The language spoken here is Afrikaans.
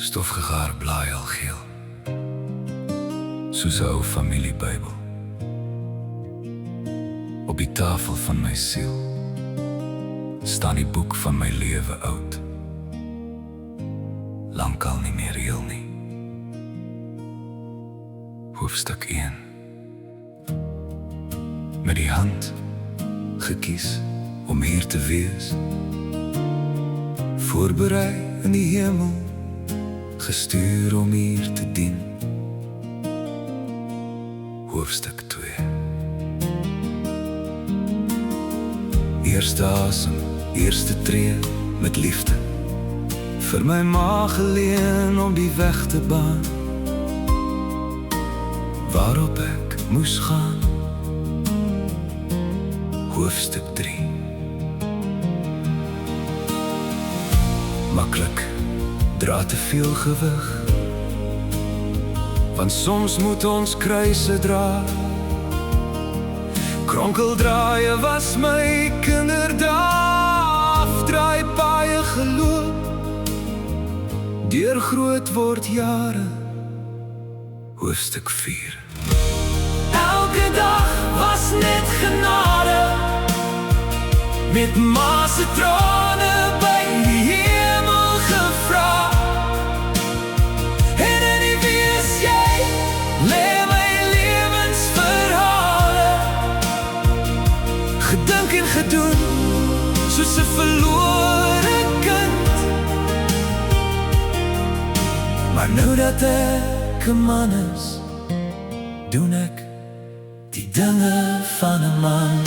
Stofgegaar blaai al geel, soos 'n ou familiebybel op die tafel van my siel staan die boek van my lewe oud, lankal nie meer heel nie. Hoofstuk 1. Met die hand gekies om hier te wees, voorberei in die hemel, gestuur om hier te dien. Hoofstuk 2. Eerste asem, eerste tree met liefde, vir my ma geleen om die weg te baan waarop ek moes gaan. Hoofstuk 3. Maklik dra te veel gewig, want soms moet ons kruise dra. Kronkeldraaie was my kinderdae, afdraai paaie geloop, deur groot word jare. Hoofstuk 4. Elke dag was net genade, met ma se trane by die hemel gevra. En in die wees jy lê my lewensverhale, gedink en gedoen soos 'n verlore kind. Maar nou dat ek 'n man is, doen ek die dinge van 'n man.